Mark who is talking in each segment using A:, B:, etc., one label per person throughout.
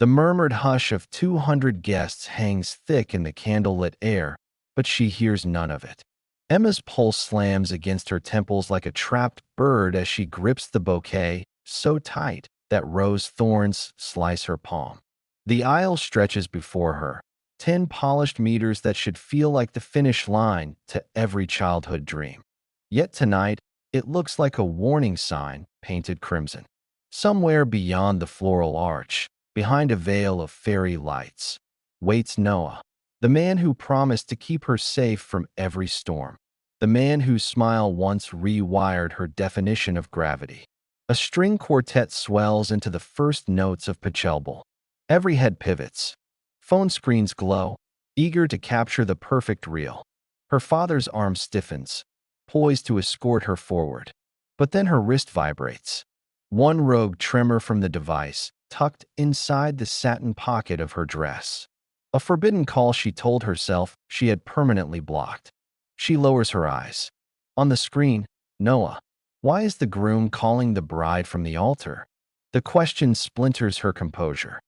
A: The murmured hush of 200 guests hangs thick in the candlelit air, but she hears none of it. Emma's pulse slams against her temples like a trapped bird as she grips the bouquet so tight that rose thorns slice her palm. The aisle stretches before her, 10 polished meters that should feel like the finish line to every childhood dream. Yet tonight, it looks like a warning sign painted crimson. Somewhere beyond the floral arch, behind a veil of fairy lights, waits Noah, the man who promised to keep her safe from every storm, the man whose smile once rewired her definition of gravity. A string quartet swells into the first notes of Pachelbel. Every head pivots. Phone screens glow, eager to capture the perfect reel. Her father's arm stiffens, poised to escort her forward. But then her wrist vibrates. One rogue tremor from the device, tucked inside the satin pocket of her dress. A forbidden call she told herself she had permanently blocked. She lowers her eyes. On the screen, Noah. Why is the groom calling the bride from the altar? The question splinters her composure.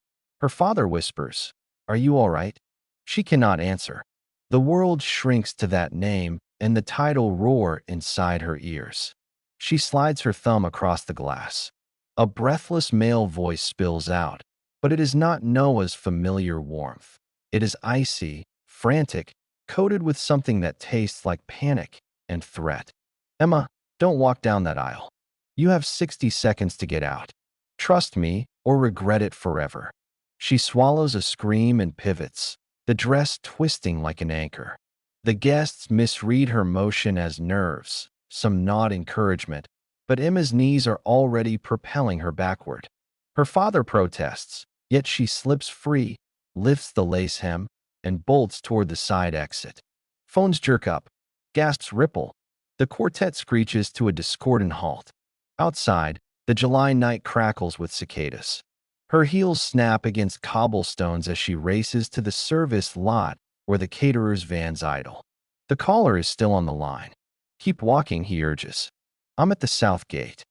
A: Her father whispers, "Are you all right?" She cannot answer. The world shrinks to that name, and the title roar inside her ears. She slides her thumb across the glass. A breathless male voice spills out, but it is not Noah's familiar warmth. It is icy, frantic, coated with something that tastes like panic and threat. "Emma, don't walk down that aisle. You have 60 seconds to get out. Trust me or regret it forever." She swallows a scream and pivots, the dress twisting like an anchor. The guests misread her motion as nerves, some nod encouragement, but Emma's knees are already propelling her backward. Her father protests, yet she slips free, lifts the lace hem, and bolts toward the side exit. Phones jerk up, gasps ripple. The quartet screeches to a discordant halt. Outside, the July night crackles with cicadas. Her heels snap against cobblestones as she races to the service lot where the caterer's vans idle. The caller is still on the line. "Keep walking," he urges. "I'm at the south gate."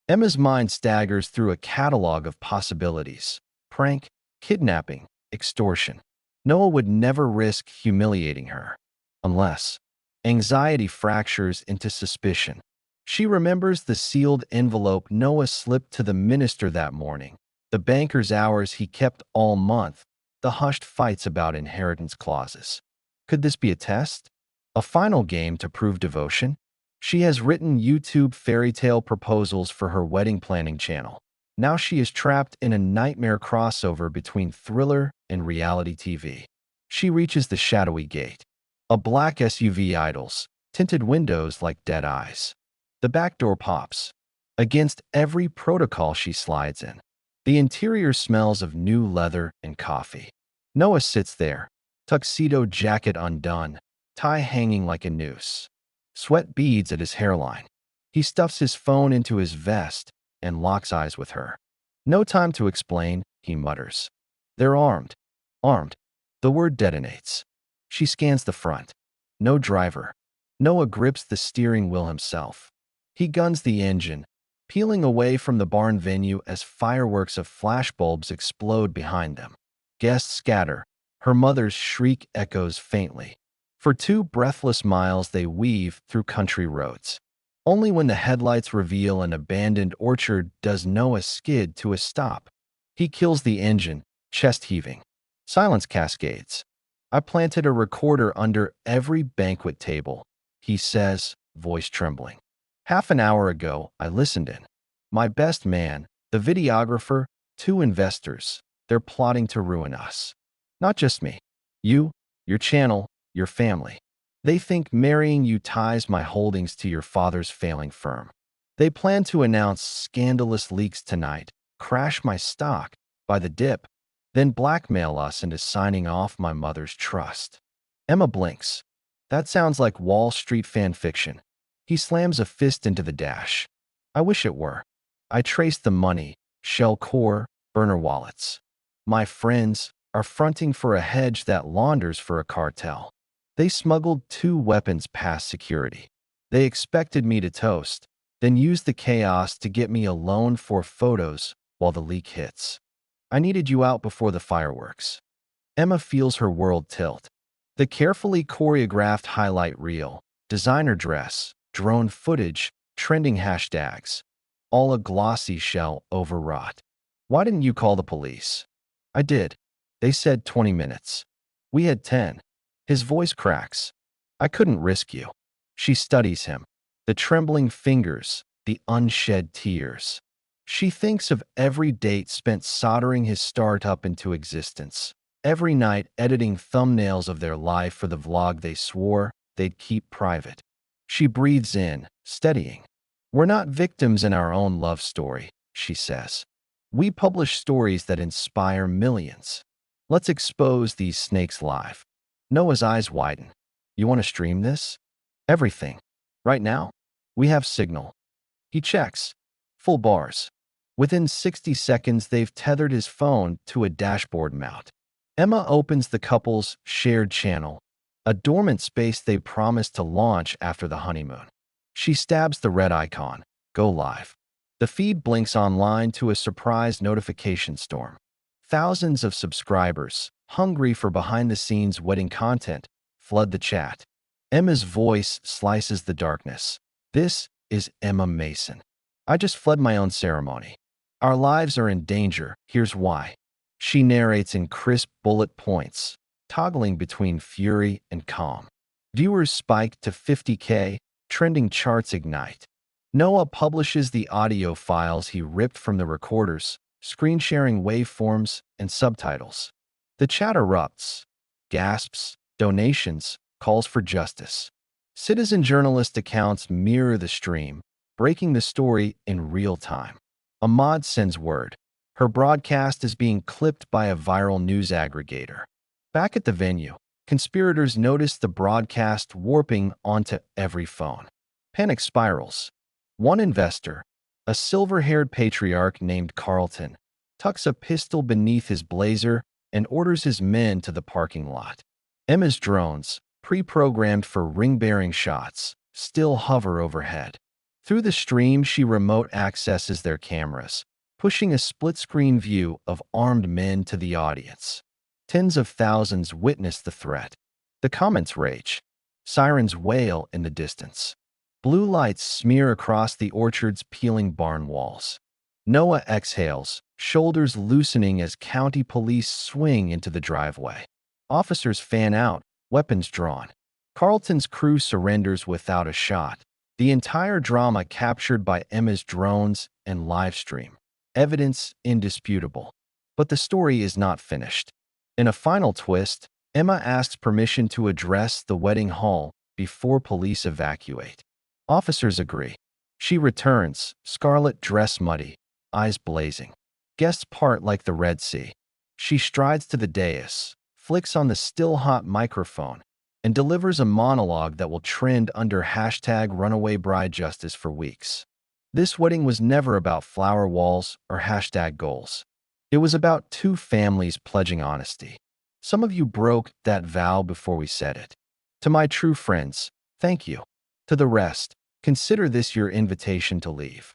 A: Emma's mind staggers through a catalog of possibilities. Prank, kidnapping, extortion. Noah would never risk humiliating her. Unless anxiety fractures into suspicion. She remembers the sealed envelope Noah slipped to the minister that morning, the banker's hours he kept all month, the hushed fights about inheritance clauses. Could this be a test? A final game to prove devotion? She has written YouTube fairy tale proposals for her wedding planning channel. Now she is trapped in a nightmare crossover between thriller and reality TV. She reaches the shadowy gate. A black SUV idles, tinted windows like dead eyes. The back door pops. Against every protocol she slides in. The interior smells of new leather and coffee. Noah sits there, tuxedo jacket undone, tie hanging like a noose. Sweat beads at his hairline. He stuffs his phone into his vest and locks eyes with her. "No time to explain," he mutters. "They're armed." Armed. The word detonates. She scans the front. No driver. Noah grips the steering wheel himself. He guns the engine, peeling away from the barn venue as fireworks of flashbulbs explode behind them. Guests scatter. Her mother's shriek echoes faintly. For 2 breathless miles they weave through country roads. Only when the headlights reveal an abandoned orchard does Noah skid to a stop. He kills the engine, chest heaving. Silence cascades. "I planted a recorder under every banquet table," he says, voice trembling. "Half an hour ago, I listened in. My best man, the videographer, 2 investors. They're plotting to ruin us. Not just me. You, your channel, your family. They think marrying you ties my holdings to your father's failing firm. They plan to announce scandalous leaks tonight, crash my stock by the dip, then blackmail us into signing off my mother's trust." Emma blinks. That sounds like Wall Street fan fiction. He slams a fist into the dash. "I wish it were. I traced the money, shell core, burner wallets. My friends are fronting for a hedge that launders for a cartel. They smuggled 2 weapons past security. They expected me to toast, then use the chaos to get me a loan for photos while the leak hits. I needed you out before the fireworks. Emma feels her world tilt. The carefully choreographed highlight reel, designer dress, drone footage, trending hashtags, all a glossy shell overwrought. Why didn't you call the police? I did. They said 20 minutes. We had 10. His voice cracks. I couldn't risk you. She studies him. The trembling fingers, the unshed tears. She thinks of every date spent soldering his startup into existence. Every night editing thumbnails of their life for the vlog they swore they'd keep private. She breathes in, steadying. We're not victims in our own love story, she says. We publish stories that inspire millions. Let's expose these snakes live. Noah's eyes widen. You want to stream this? Everything. Right now? We have signal. He checks. Full bars. Within 60 seconds, they've tethered his phone to a dashboard mount. Emma opens the couple's shared channel, a dormant space they promised to launch after the honeymoon. She stabs the red icon, go live. The feed blinks online to a surprise notification storm. Thousands of subscribers, hungry for behind-the-scenes wedding content, flood the chat. Emma's voice slices the darkness. This is Emma Mason. I just fled my own ceremony. Our lives are in danger. Here's why. She narrates in crisp bullet points, toggling between fury and calm. Viewers spike to 50K, trending charts ignite. Noah publishes the audio files he ripped from the recorders, screen sharing waveforms and subtitles. The chat erupts. Gasps, donations, calls for justice. Citizen journalist accounts mirror the stream, breaking the story in real time. Ahmad sends word. Her broadcast is being clipped by a viral news aggregator. Back at the venue, conspirators notice the broadcast warping onto every phone. Panic spirals. One investor, a silver-haired patriarch named Carlton, tucks a pistol beneath his blazer and orders his men to the parking lot. Emma's drones, pre-programmed for ring-bearing shots, still hover overhead. Through the stream, she remote accesses their cameras, pushing a split-screen view of armed men to the audience. Tens of thousands witness the threat. The comments rage. Sirens wail in the distance. Blue lights smear across the orchard's peeling barn walls. Noah exhales, shoulders loosening as county police swing into the driveway. Officers fan out, weapons drawn. Carlton's crew surrenders without a shot. The entire drama captured by Emma's drones and live stream. Evidence indisputable. But the story is not finished. In a final twist, Emma asks permission to address the wedding hall before police evacuate. Officers agree. She returns, scarlet dress muddy, eyes blazing. Guests part like the Red Sea. She strides to the dais, flicks on the still-hot microphone, and delivers a monologue that will trend under #RunawayBrideJustice for weeks. This wedding was never about flower walls or #goals. It was about two families pledging honesty. Some of you broke that vow before we said it. To my true friends, thank you. To the rest, consider this your invitation to leave.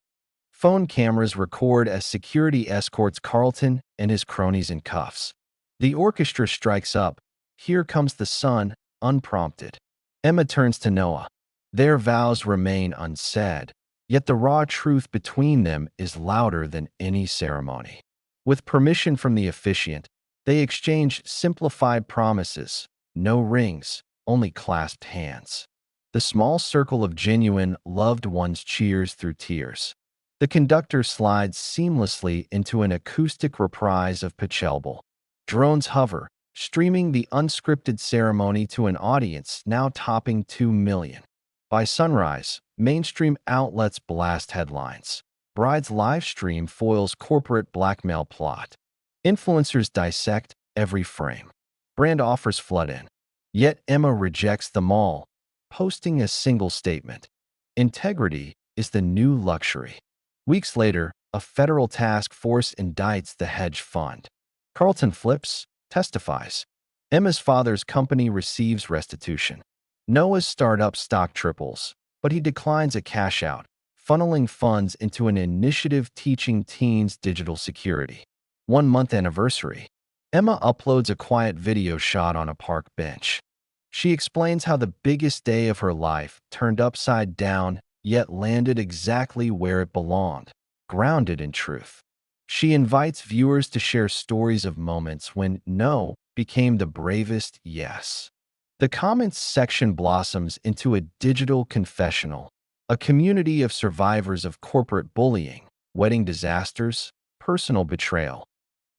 A: Phone cameras record as security escorts Carlton and his cronies in cuffs. The orchestra strikes up. Here comes the sun, unprompted. Emma turns to Noah. Their vows remain unsaid, yet the raw truth between them is louder than any ceremony. With permission from the officiant, they exchange simplified promises, no rings, only clasped hands. The small circle of genuine, loved ones cheers through tears. The conductor slides seamlessly into an acoustic reprise of Pachelbel. Drones hover, streaming the unscripted ceremony to an audience now topping 2 million. By sunrise, mainstream outlets blast headlines. Bride's live stream foils corporate blackmail plot. Influencers dissect every frame. Brand offers flood in. Yet Emma rejects them all, posting a single statement. Integrity is the new luxury. Weeks later, a federal task force indicts the hedge fund. Carlton flips, testifies. Emma's father's company receives restitution. Noah's startup stock triples, but he declines a cash out, funneling funds into an initiative teaching teens digital security. 1 month anniversary. Emma uploads a quiet video shot on a park bench. She explains how the biggest day of her life turned upside down, yet landed exactly where it belonged, grounded in truth. She invites viewers to share stories of moments when no became the bravest yes. The comments section blossoms into a digital confessional, a community of survivors of corporate bullying, wedding disasters, personal betrayal.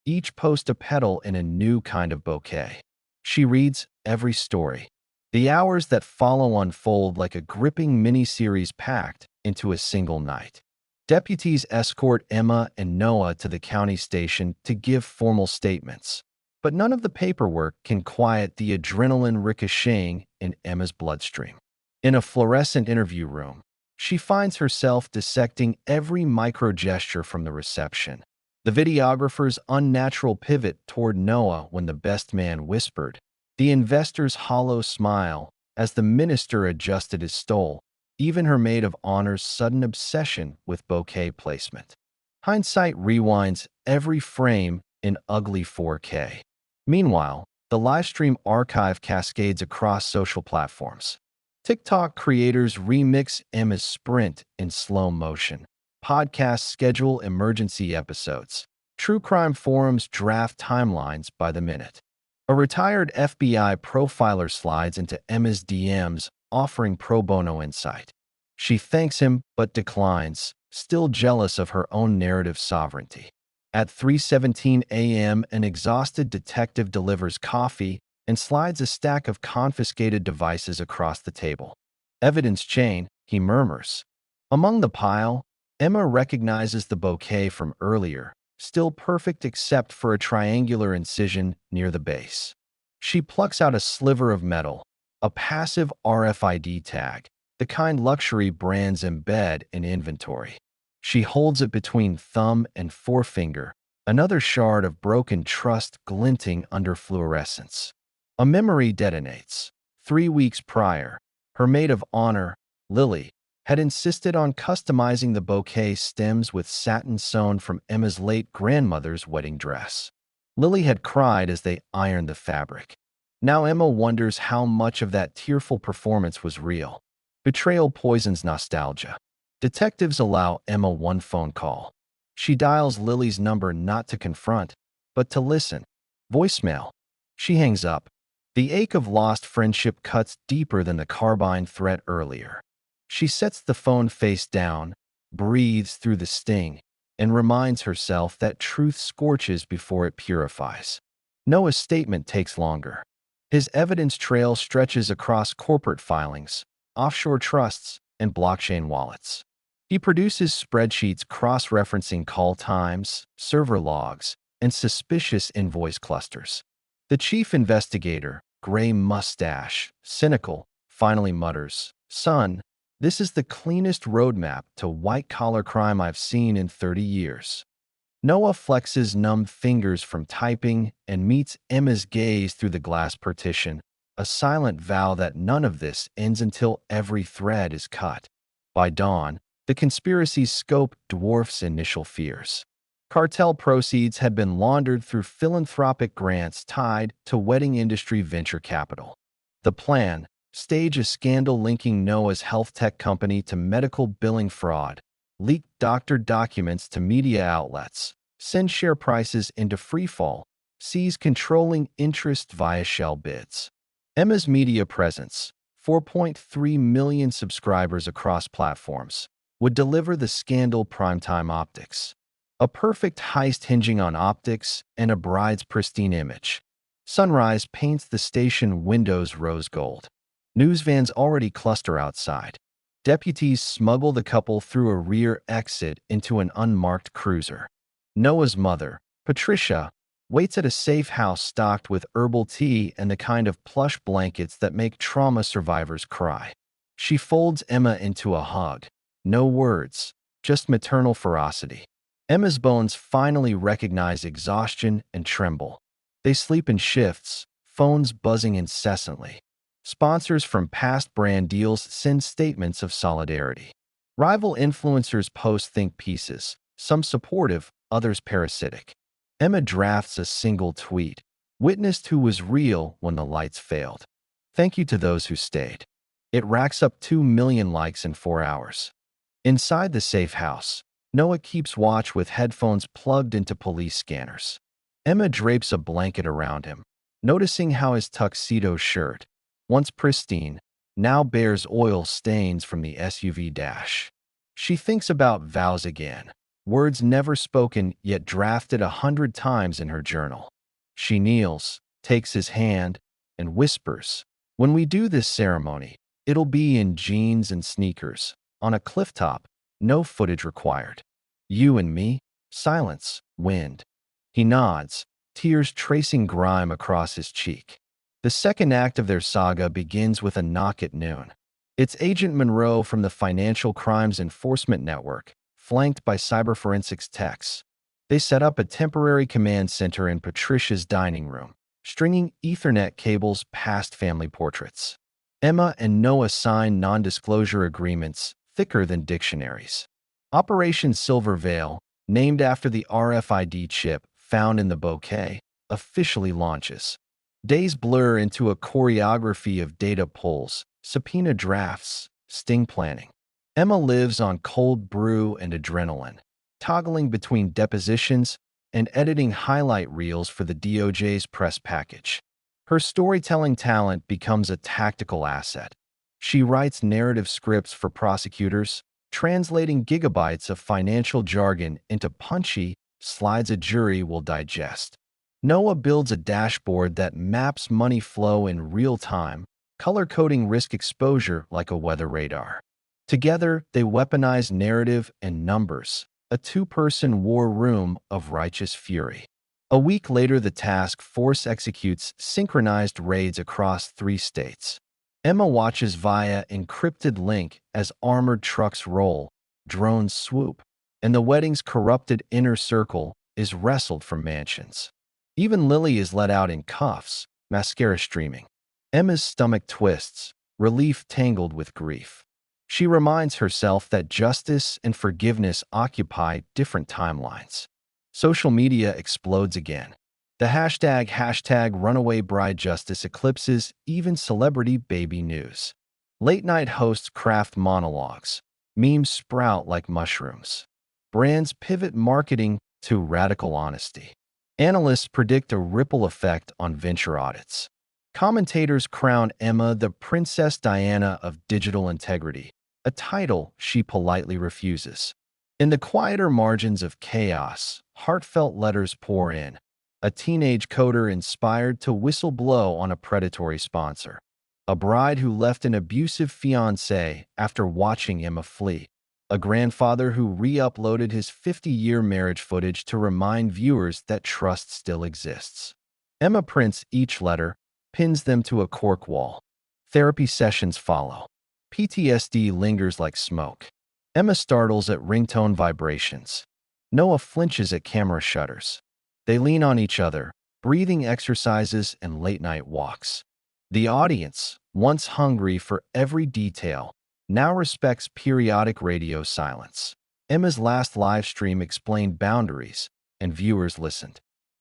A: Each post a petal in a new kind of bouquet. She reads every story. The hours that follow unfold like a gripping miniseries packed into a single night. Deputies escort Emma and Noah to the county station to give formal statements. But none of the paperwork can quiet the adrenaline ricocheting in Emma's bloodstream. In a fluorescent interview room, she finds herself dissecting every micro gesture from the reception. The videographer's unnatural pivot toward Noah when the best man whispered, the investor's hollow smile as the minister adjusted his stole, even her maid of honor's sudden obsession with bouquet placement. Hindsight rewinds every frame in ugly 4K. Meanwhile, the livestream archive cascades across social platforms. TikTok creators remix Emma's sprint in slow motion. Podcasts schedule emergency episodes. True crime forums draft timelines by the minute. A retired FBI profiler slides into Emma's DMs, offering pro bono insight. She thanks him but declines, still jealous of her own narrative sovereignty. At 3:17 a.m., an exhausted detective delivers coffee and slides a stack of confiscated devices across the table. Evidence chain, he murmurs. Among the pile, Emma recognizes the bouquet from earlier, still perfect except for a triangular incision near the base. She plucks out a sliver of metal, a passive RFID tag, the kind luxury brands embed in inventory. She holds it between thumb and forefinger, another shard of broken trust glinting under fluorescence. A memory detonates. 3 weeks prior, her maid of honor, Lily, had insisted on customizing the bouquet stems with satin sewn from Emma's late grandmother's wedding dress. Lily had cried as they ironed the fabric. Now Emma wonders how much of that tearful performance was real. Betrayal poisons nostalgia. Detectives allow Emma one phone call. She dials Lily's number not to confront, but to listen. Voicemail. She hangs up. The ache of lost friendship cuts deeper than the carbine threat earlier. She sets the phone face down, breathes through the sting, and reminds herself that truth scorches before it purifies. Noah's statement takes longer. His evidence trail stretches across corporate filings, offshore trusts, and blockchain wallets. He produces spreadsheets cross-referencing call times, server logs, and suspicious invoice clusters. The chief investigator, gray mustache, cynical, finally mutters, "Son, this is the cleanest roadmap to white-collar crime I've seen in 30 years." Noah flexes numb fingers from typing and meets Emma's gaze through the glass partition, a silent vow that none of this ends until every thread is cut. By dawn, the conspiracy's scope dwarfs initial fears. Cartel proceeds had been laundered through philanthropic grants tied to wedding industry venture capital. The plan: stage a scandal linking Noah's health tech company to medical billing fraud, leak doctor documents to media outlets, send share prices into freefall, seize controlling interest via shell bids. Emma's media presence, 4.3 million subscribers across platforms, would deliver the scandal primetime optics. A perfect heist hinging on optics and a bride's pristine image. Sunrise paints the station windows rose gold. News vans already cluster outside. Deputies smuggle the couple through a rear exit into an unmarked cruiser. Noah's mother, Patricia, waits at a safe house stocked with herbal tea and the kind of plush blankets that make trauma survivors cry. She folds Emma into a hug. No words, just maternal ferocity. Emma's bones finally recognize exhaustion and tremble. They sleep in shifts, phones buzzing incessantly. Sponsors from past brand deals send statements of solidarity. Rival influencers post think pieces, some supportive, others parasitic. Emma drafts a single tweet. Witnessed who was real when the lights failed. Thank you to those who stayed. It racks up 2 million likes in 4 hours. Inside the safe house, Noah keeps watch with headphones plugged into police scanners. Emma drapes a blanket around him, noticing how his tuxedo shirt, once pristine, now bears oil stains from the SUV dash. She thinks about vows again, words never spoken yet drafted 100 times in her journal. She kneels, takes his hand, and whispers, "When we do this ceremony, it'll be in jeans and sneakers, on a clifftop, no footage required. You and me, silence, wind." He nods, tears tracing grime across his cheek. The second act of their saga begins with a knock at noon. It's Agent Monroe from the Financial Crimes Enforcement Network, flanked by cyberforensics techs. They set up a temporary command center in Patricia's dining room, stringing Ethernet cables past family portraits. Emma and Noah sign non-disclosure agreements thicker than dictionaries. Operation Silver Veil, named after the RFID chip found in the bouquet, officially launches. Days blur into a choreography of data pulls, subpoena drafts, sting planning. Emma lives on cold brew and adrenaline, toggling between depositions and editing highlight reels for the DOJ's press package. Her storytelling talent becomes a tactical asset. She writes narrative scripts for prosecutors, translating gigabytes of financial jargon into punchy slides a jury will digest. Noah builds a dashboard that maps money flow in real time, color-coding risk exposure like a weather radar. Together, they weaponize narrative and numbers, a two-person war room of righteous fury. A week later, the task force executes synchronized raids across 3 states. Emma watches via encrypted link as armored trucks roll, drones swoop, and the wedding's corrupted inner circle is wrestled from mansions. Even Lily is let out in cuffs, mascara streaming. Emma's stomach twists, relief tangled with grief. She reminds herself that justice and forgiveness occupy different timelines. Social media explodes again. The hashtag runaway bride justice eclipses even celebrity baby news. Late-night hosts craft monologues. Memes sprout like mushrooms. Brands pivot marketing to radical honesty. Analysts predict a ripple effect on venture audits. Commentators crown Emma the Princess Diana of digital integrity, a title she politely refuses. In the quieter margins of chaos, heartfelt letters pour in. A teenage coder inspired to whistle blow on a predatory sponsor. A bride who left an abusive fiancé after watching Emma flee. A grandfather who re-uploaded his 50-year marriage footage to remind viewers that trust still exists. Emma prints each letter, pins them to a cork wall. Therapy sessions follow. PTSD lingers like smoke. Emma startles at ringtone vibrations. Noah flinches at camera shutters. They lean on each other, breathing exercises and late-night walks. The audience, once hungry for every detail, now respects periodic radio silence. Emma's last live stream explained boundaries, and viewers listened.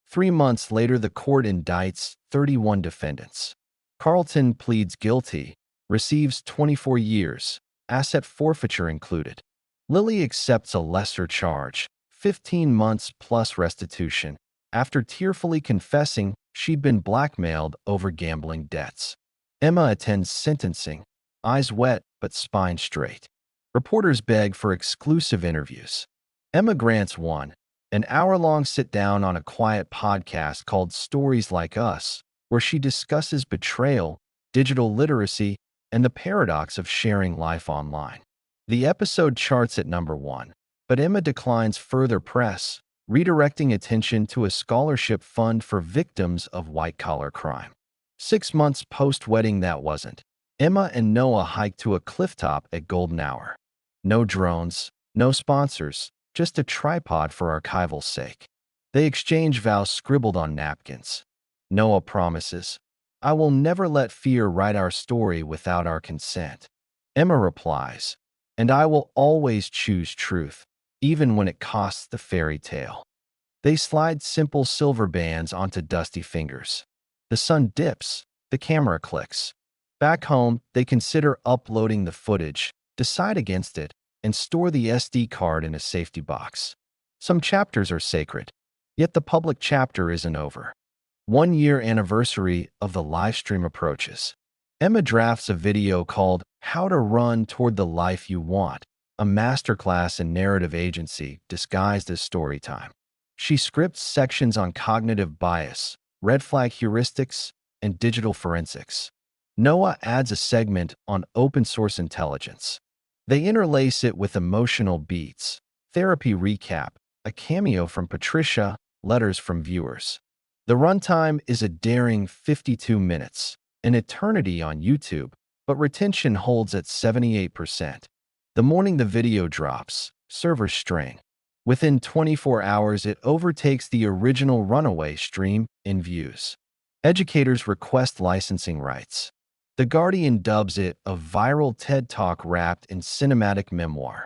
A: 3 months later, the court indicts 31 defendants. Carlton pleads guilty, receives 24 years, asset forfeiture included. Lily accepts a lesser charge, 15 months plus restitution, after tearfully confessing she'd been blackmailed over gambling debts. Emma attends sentencing, eyes wet but spine straight. Reporters beg for exclusive interviews. Emma grants one, an hour-long sit-down on a quiet podcast called Stories Like Us, where she discusses betrayal, digital literacy, and the paradox of sharing life online. The episode charts at #1, but Emma declines further press, redirecting attention to a scholarship fund for victims of white-collar crime. 6 months post-wedding, that wasn't. Emma and Noah hike to a clifftop at golden hour. No drones, no sponsors, just a tripod for archival's sake. They exchange vows scribbled on napkins. Noah promises, "I will never let fear write our story without our consent." Emma replies, "And I will always choose truth, even when it costs the fairy tale." They slide simple silver bands onto dusty fingers. The sun dips, the camera clicks. Back home, they consider uploading the footage, decide against it, and store the SD card in a safety box. Some chapters are sacred, yet the public chapter isn't over. 1 year anniversary of the livestream approaches. Emma drafts a video called How to Run Toward the Life You Want, a masterclass in narrative agency disguised as story time. She scripts sections on cognitive bias, red flag heuristics, and digital forensics. Noah adds a segment on open source intelligence. They interlace it with emotional beats, therapy recap, a cameo from Patricia, letters from viewers. The runtime is a daring 52 minutes, an eternity on YouTube, but retention holds at 78%. The morning the video drops, servers strain. Within 24 hours, it overtakes the original Runaway stream in views. Educators request licensing rights. The Guardian dubs it a viral TED Talk wrapped in cinematic memoir.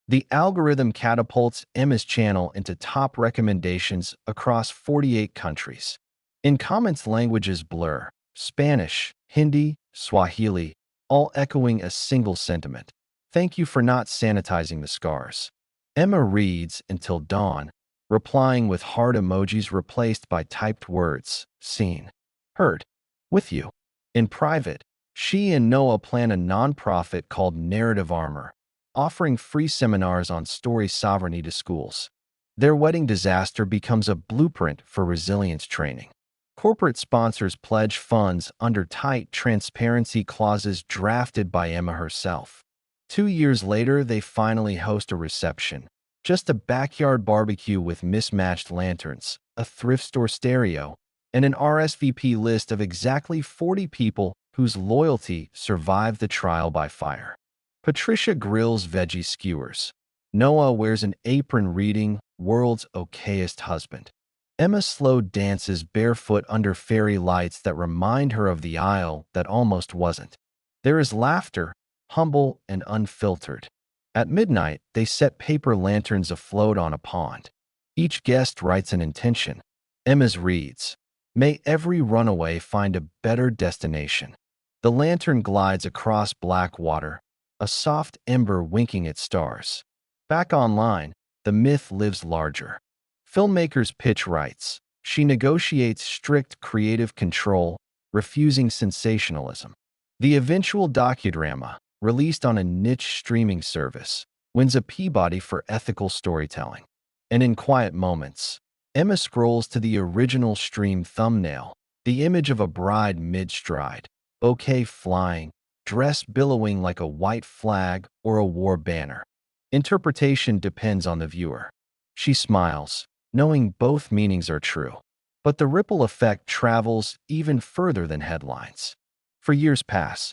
A: The algorithm catapults Emma's channel into top recommendations across 48 countries. In comments, languages blur: Spanish, Hindi, Swahili, all echoing a single sentiment. Thank you for not sanitizing the scars. Emma reads until dawn, replying with heart emojis replaced by typed words: seen, heard, with you. In private, she and Noah plan a nonprofit called Narrative Armor, offering free seminars on story sovereignty to schools. Their wedding disaster becomes a blueprint for resilience training. Corporate sponsors pledge funds under tight transparency clauses drafted by Emma herself. 2 years later, they finally host a reception. Just a backyard barbecue with mismatched lanterns, a thrift store stereo, and an RSVP list of exactly 40 people whose loyalty survived the trial by fire. Patricia grills veggie skewers. Noah wears an apron reading World's Okayest Husband. Emma slow dances barefoot under fairy lights that remind her of the aisle that almost wasn't. There is laughter, humble and unfiltered. At midnight, they set paper lanterns afloat on a pond. Each guest writes an intention. Emma's reads, "May every runaway find a better destination." The lantern glides across black water, a soft ember winking at stars. Back online, the myth lives larger. Filmmakers pitch rights. She negotiates strict creative control, refusing sensationalism. The eventual docudrama, released on a niche streaming service, wins a Peabody for ethical storytelling. And in quiet moments, Emma scrolls to the original stream thumbnail, the image of a bride mid-stride, bouquet flying, dress billowing like a white flag or a war banner. Interpretation depends on the viewer. She smiles, knowing both meanings are true. But the ripple effect travels even further than headlines. For years pass.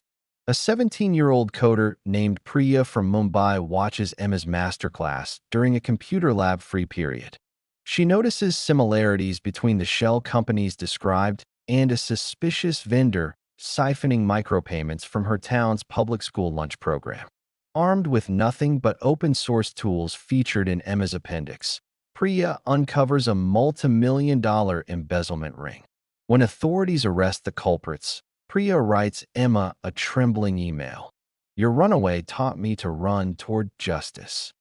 A: A 17-year-old coder named Priya from Mumbai watches Emma's masterclass during a computer lab free period. She notices similarities between the shell companies described and a suspicious vendor siphoning micropayments from her town's public school lunch program. Armed with nothing but open-source tools featured in Emma's appendix, Priya uncovers a multi-million-dollar embezzlement ring. When authorities arrest the culprits, Priya writes Emma a trembling email. "Your runaway taught me to run toward justice."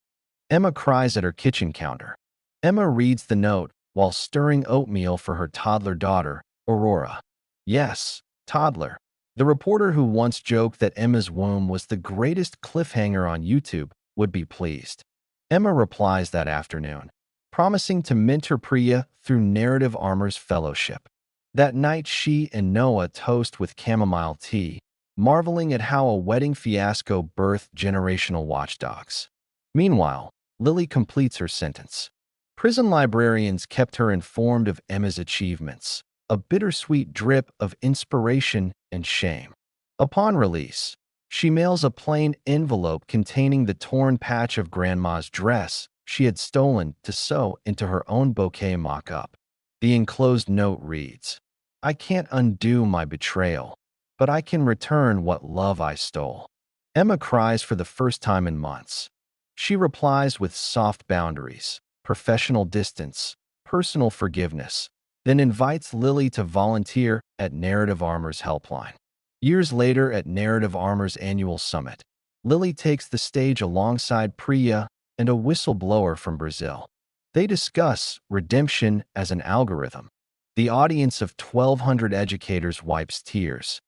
A: Emma cries at her kitchen counter. Emma reads the note while stirring oatmeal for her toddler daughter, Aurora. Yes, toddler. The reporter who once joked that Emma's womb was the greatest cliffhanger on YouTube would be pleased. Emma replies that afternoon, promising to mentor Priya through Narrative Armor's fellowship. That night, she and Noah toast with chamomile tea, marveling at how a wedding fiasco birthed generational watchdogs. Meanwhile, Lily completes her sentence. Prison librarians kept her informed of Emma's achievements, a bittersweet drip of inspiration and shame. Upon release, she mails a plain envelope containing the torn patch of Grandma's dress she had stolen to sew into her own bouquet mock-up. The enclosed note reads, "I can't undo my betrayal, but I can return what love I stole." Emma cries for the first time in months. She replies with soft boundaries, professional distance, personal forgiveness, then invites Lily to volunteer at Narrative Armor's helpline. Years later, at Narrative Armor's annual summit, Lily takes the stage alongside Priya and a whistleblower from Brazil. They discuss redemption as an algorithm. The audience of 1,200 educators wipes tears.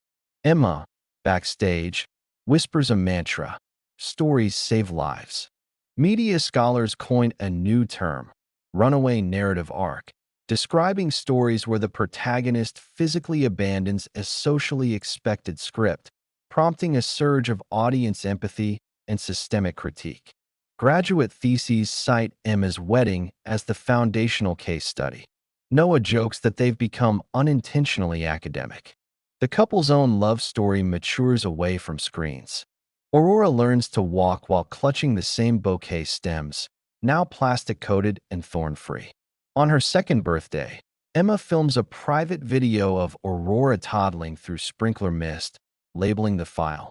A: Emma, backstage, whispers a mantra: stories save lives. Media scholars coin a new term, runaway narrative arc, describing stories where the protagonist physically abandons a socially expected script, prompting a surge of audience empathy and systemic critique. Graduate theses cite Emma's wedding as the foundational case study. Noah jokes that they've become unintentionally academic. The couple's own love story matures away from screens. Aurora learns to walk while clutching the same bouquet stems, now plastic-coated and thorn-free. On her second birthday, Emma films a private video of Aurora toddling through sprinkler mist, labeling the file,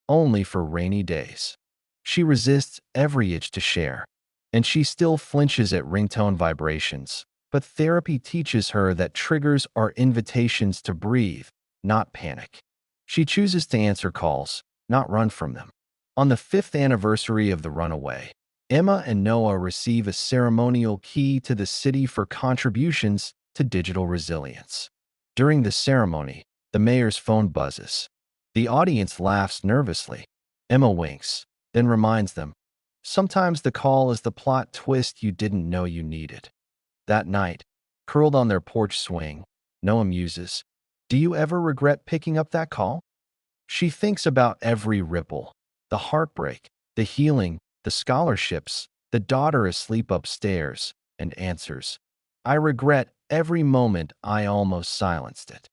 A: "Only for rainy days." She resists every itch to share, and she still flinches at ringtone vibrations. But therapy teaches her that triggers are invitations to breathe, not panic. She chooses to answer calls, not run from them. On the 5th anniversary of the runaway, Emma and Noah receive a ceremonial key to the city for contributions to digital resilience. During the ceremony, the mayor's phone buzzes. The audience laughs nervously. Emma winks, then reminds them, "Sometimes the call is the plot twist you didn't know you needed." That night, curled on their porch swing, Noah muses, "Do you ever regret picking up that call?" She thinks about every ripple, the heartbreak, the healing, the scholarships, the daughter asleep upstairs, and answers, "I regret every moment I almost silenced it."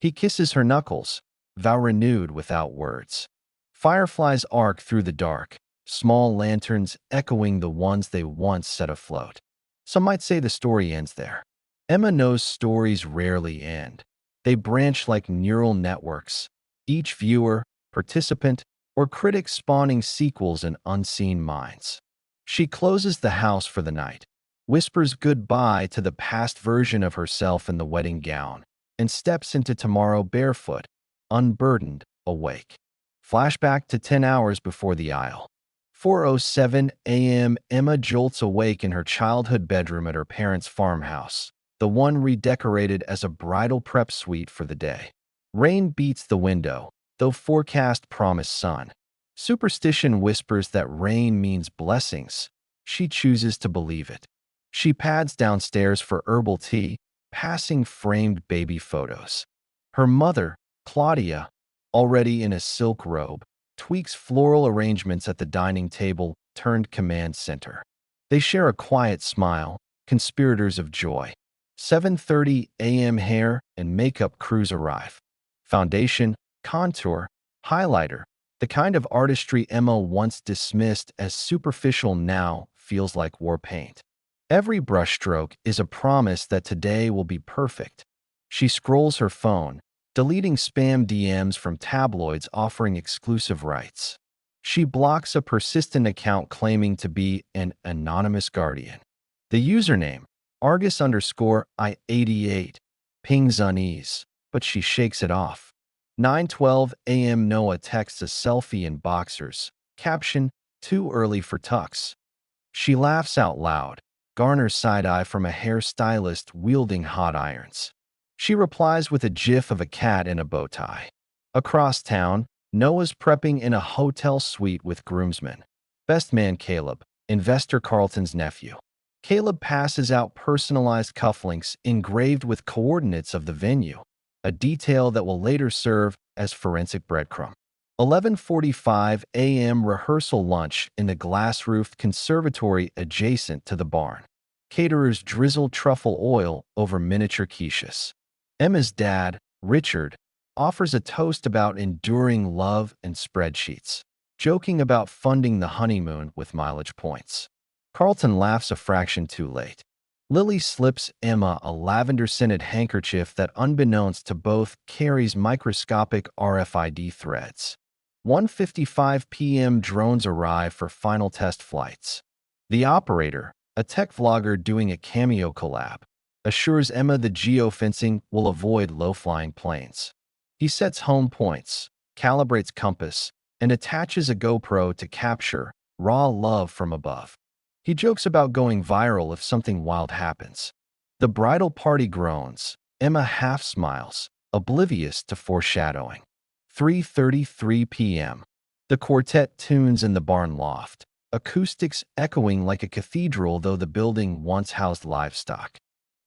A: He kisses her knuckles, vow renewed without words. Fireflies arc through the dark, small lanterns echoing the ones they once set afloat. Some might say the story ends there. Emma knows stories rarely end. They branch like neural networks, each viewer, participant, or critic spawning sequels in unseen minds. She closes the house for the night, whispers goodbye to the past version of herself in the wedding gown, and steps into tomorrow barefoot, unburdened, awake. Flashback to 10 hours before the aisle. 4:07 a.m. Emma jolts awake in her childhood bedroom at her parents' farmhouse, the one redecorated as a bridal prep suite for the day. Rain beats the window, though forecast promise sun. Superstition whispers that rain means blessings. She chooses to believe it. She pads downstairs for herbal tea, passing framed baby photos. Her mother, Claudia, already in a silk robe, tweaks floral arrangements at the dining table turned command center. They share a quiet smile, conspirators of joy. 7:30 a.m. hair and makeup crews arrive. Foundation, contour, highlighter, the kind of artistry Emma once dismissed as superficial now feels like war paint. Every brushstroke is a promise that today will be perfect. She scrolls her phone, deleting spam DMs from tabloids offering exclusive rights. She blocks a persistent account claiming to be an anonymous guardian. The username, Argus_I88, pings unease, but she shakes it off. 9:12 a.m. Noah texts a selfie in boxers, caption, "Too early for tux." She laughs out loud, garners side-eye from a hairstylist wielding hot irons. She replies with a gif of a cat in a bow tie. Across town, Noah's prepping in a hotel suite with groomsmen. Best man Caleb, investor Carlton's nephew. Caleb passes out personalized cufflinks engraved with coordinates of the venue, a detail that will later serve as forensic breadcrumb. 11:45 a.m. rehearsal lunch in the glass-roofed conservatory adjacent to the barn. Caterers drizzle truffle oil over miniature quiches. Emma's dad, Richard, offers a toast about enduring love and spreadsheets, joking about funding the honeymoon with mileage points. Carlton laughs a fraction too late. Lily slips Emma a lavender-scented handkerchief that, unbeknownst to both, carries microscopic RFID threads. 1:55 p.m. drones arrive for final test flights. The operator, A tech vlogger doing a cameo collab assures Emma the geofencing will avoid low-flying planes. He sets home points, calibrates compass, and attaches a GoPro to capture raw love from above. He jokes about going viral if something wild happens. The bridal party groans. Emma half smiles, oblivious to foreshadowing. 3:33 p.m. The quartet tunes in the barn loft, acoustics echoing like a cathedral though the building once housed livestock.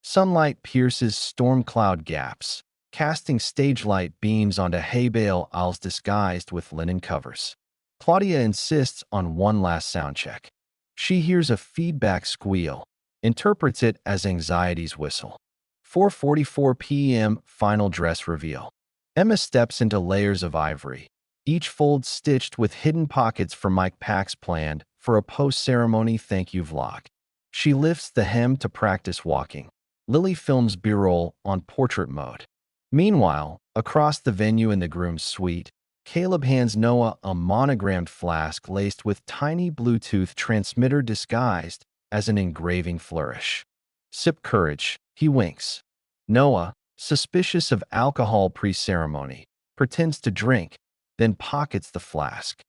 A: Sunlight pierces storm cloud gaps, casting stage light beams onto hay bale aisles disguised with linen covers. Claudia insists on one last sound check. She hears a feedback squeal, interprets it as anxiety's whistle. 4:44 p.m. Final dress reveal. Emma steps into layers of ivory, each fold stitched with hidden pockets for Mike Pack's planned for a post-ceremony thank you vlog. She lifts the hem to practice walking. Lily films B-roll on portrait mode. Meanwhile, across the venue in the groom's suite, Caleb hands Noah a monogrammed flask laced with tiny Bluetooth transmitter disguised as an engraving flourish. Sip courage, he winks. Noah, suspicious of alcohol pre-ceremony, pretends to drink, then pockets the flask.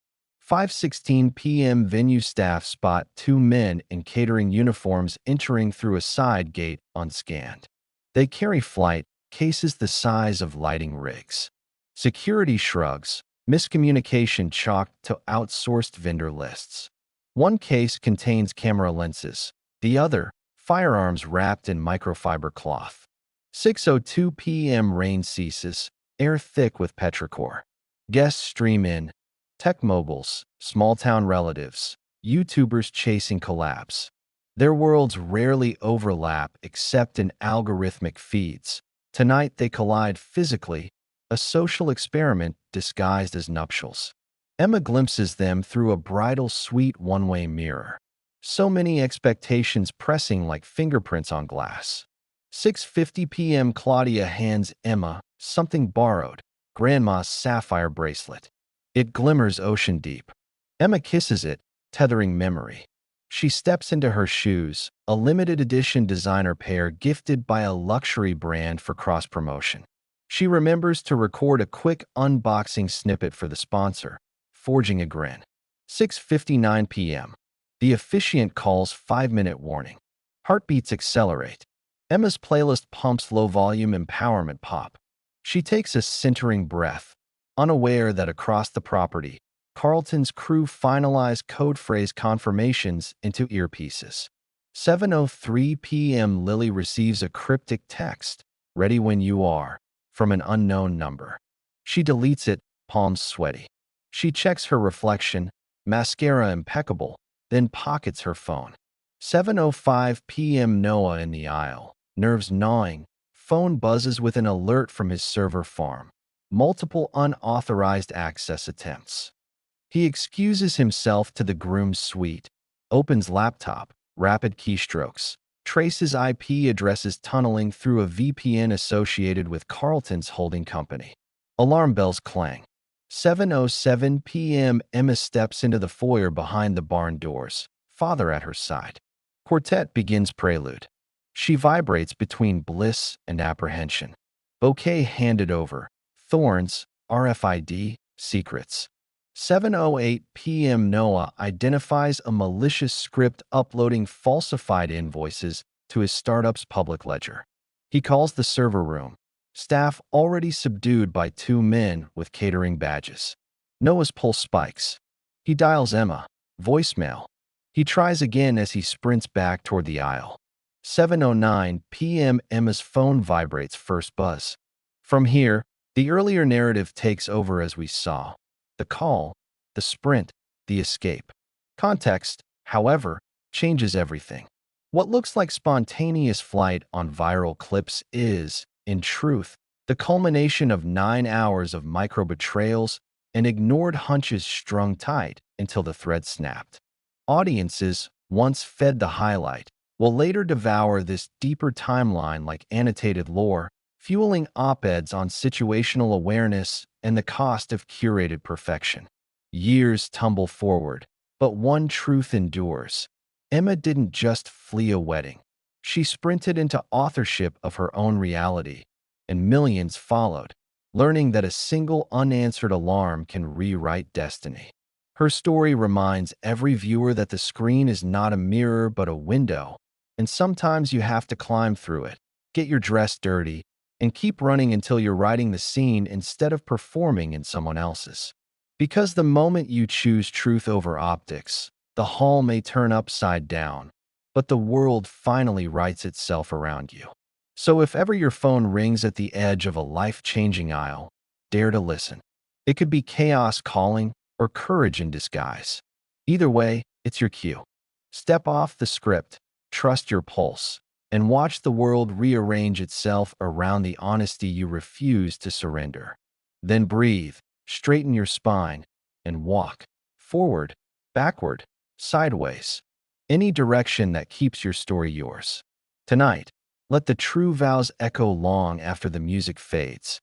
A: 5:16 p.m. Venue staff spot two men in catering uniforms entering through a side gate unscanned. They carry flight cases the size of lighting rigs. Security shrugs, miscommunication chalked to outsourced vendor lists. One case contains camera lenses, the other, firearms wrapped in microfiber cloth. 6:02 p.m. Rain ceases, air thick with petrichor. Guests stream in. Tech moguls, small-town relatives, YouTubers chasing collabs. Their worlds rarely overlap except in algorithmic feeds. Tonight they collide physically, a social experiment disguised as nuptials. Emma glimpses them through a bridal suite one-way mirror. So many expectations pressing like fingerprints on glass. 6:50 p.m. Claudia hands Emma something borrowed, Grandma's sapphire bracelet. It glimmers ocean deep. Emma kisses it, tethering memory. She steps into her shoes, a limited edition designer pair gifted by a luxury brand for cross-promotion. She remembers to record a quick unboxing snippet for the sponsor, forging a grin. 6:59 p.m. The officiant calls 5-minute warning. Heartbeats accelerate. Emma's playlist pumps low-volume empowerment pop. She takes a centering breath, unaware that across the property, Carlton's crew finalize code phrase confirmations into earpieces. 7:03 p.m. Lily receives a cryptic text, "Ready when you are," from an unknown number. She deletes it, palms sweaty. She checks her reflection, mascara impeccable, then pockets her phone. 7:05 p.m. Noah in the aisle, nerves gnawing, phone buzzes with an alert from his server farm. Multiple unauthorized access attempts. He excuses himself to the groom's suite, opens laptop, rapid keystrokes, traces IP addresses tunneling through a VPN associated with Carlton's holding company. Alarm bells clang. 7:07 p.m. Emma steps into the foyer behind the barn doors, father at her side. Quartet begins prelude. She vibrates between bliss and apprehension. Bouquet handed over. Thorns, RFID, secrets. 7:08 p.m. Noah identifies a malicious script uploading falsified invoices to his startup's public ledger. He calls the server room, staff already subdued by two men with catering badges. Noah's pulse spikes. He dials Emma, voicemail. He tries again as he sprints back toward the aisle. 7:09 p.m. Emma's phone vibrates first buzz. From here, the earlier narrative takes over as we saw. The call, the sprint, the escape. Context, however, changes everything. What looks like spontaneous flight on viral clips is, in truth, the culmination of 9 hours of micro-betrayals and ignored hunches strung tight until the thread snapped. Audiences, once fed the highlight, will later devour this deeper timeline like annotated lore, fueling op-eds on situational awareness and the cost of curated perfection. Years tumble forward, but one truth endures. Emma didn't just flee a wedding. She sprinted into authorship of her own reality, and millions followed, learning that a single unanswered alarm can rewrite destiny. Her story reminds every viewer that the screen is not a mirror but a window, and sometimes you have to climb through it, get your dress dirty, and keep running until you're writing the scene instead of performing in someone else's. Because the moment you choose truth over optics, the hall may turn upside down, but the world finally rights itself around you. So if ever your phone rings at the edge of a life-changing aisle, dare to listen. It could be chaos calling or courage in disguise. Either way, it's your cue. Step off the script, trust your pulse, and watch the world rearrange itself around the honesty you refuse to surrender. Then breathe, straighten your spine, and walk forward, backward, sideways, any direction that keeps your story yours. Tonight, let the true vows echo long after the music fades.